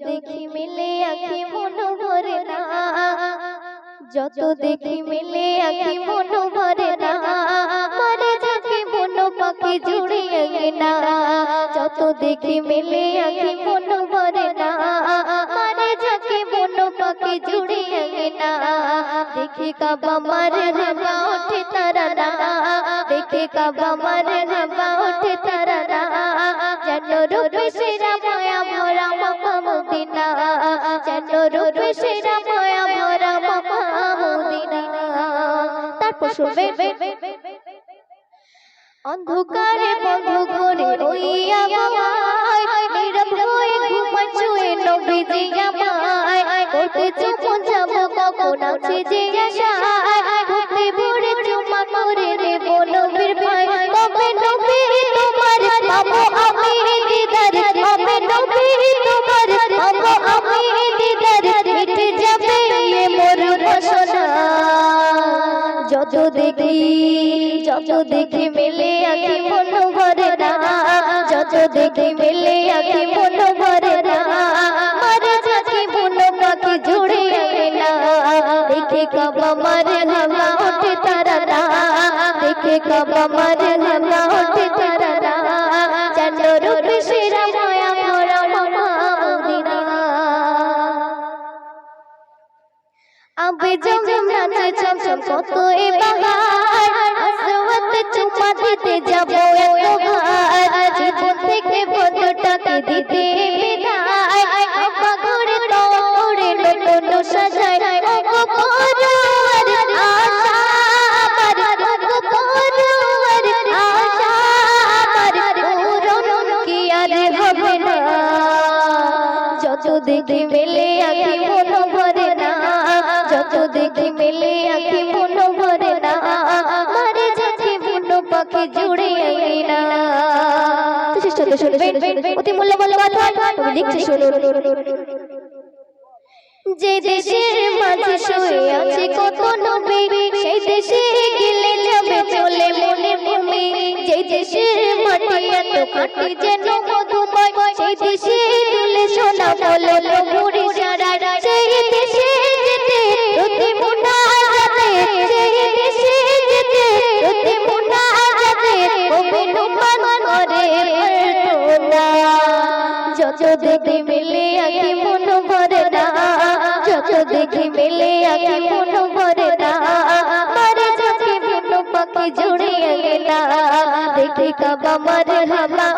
দেখি মিলে আঁখি মন ভরে না, যত দেখি মিলে আঁখি মন ভরে না, মারে যাকে মন পাখি জুড়িয়ে না, যত দেখি মিলে আঁখি মন ভরে না, মারে যাকে মন পাখি জুড়িয়ে না, দেখে কাবা মারে হাবা ওঠে তারা না, দেখে কাবা মারে হাবা ওঠে তারা না, যেন রূপে সেরা মায়া ভরা মামা মদিনা, যেন রূপে সেরা মায়া ভরা মামা মদিনা। তারপর শুনবে অন্ধকারে বন্ধ ঘরে ওই আমায় নীরব হয়ে ঘুমায় শুয়ে নবীজি আমায় করতে চুমো যাবো কখন আছে যে আশায় ঘুমতে ভরে চুমা করে দেব নবীর ভাই কবে নবী তোমার পাবো আমি দিদার কবে নবী তোমার পাবো আমি দিদার মিটে যাবে এ মোর বাসনা যত দেখি মিলে আঁখি মন ভরে না, যত দেখি মিলে আঁখি মন ভরে না, মারে যাকে মন পাখি জুড়ে না, দেখে কাবা মারে হাওয়া ওঠে তারা না, দেখে কাবা মারে হাওয়া ওঠে তারা না, যেন রূপে সেরা মায়া ভরা মামা মদিনা। আবে জমজম নাচে ছমছম কত এ বাহার, আসওয়াতে চুমা দিতে যাবো একবার, জীবন থেকে বন্ধুটাকে দিতে বিদায়, আব্বা ঘরে তোরে নতুন সাজায় ওগো পরোয়ার আশা আমার, ওগো পরোয়ার আশা আমার, পূরণ কি আর হবে না, যত দেখি মেলে আঁখি মন ভরে না, যত দেখি মেলে আঁখি মন ভরে না, মারে যাকে মন পাখি জুড়ে না। অতি মূল্যবান কথা তুমি লিখছি শুনুন। যে দেশের মাঝে শুয়ে আছে কত নবী, সেই দেশে গেলে যাবে চলে মনে ভূমি, যে দেশের মাটি এত খাঁটি যেন মধুময়, সেই দেশে দুলে সোনা বলো মুড়ি সারা, সেই দেশে যেতে প্রতি মুনা যাবে, সেই দেশে যেতে প্রতি মুনা যাবে অভিনমান করে প্রার্থনা, যত দেখি মিলে আঁখি মন ভরে না, যত দেখি মিলে আঁখি মন ভরে না, মারে যাকে মন পাখি জুড়িয়ে না, দেখে কাবা মারে হাওয়া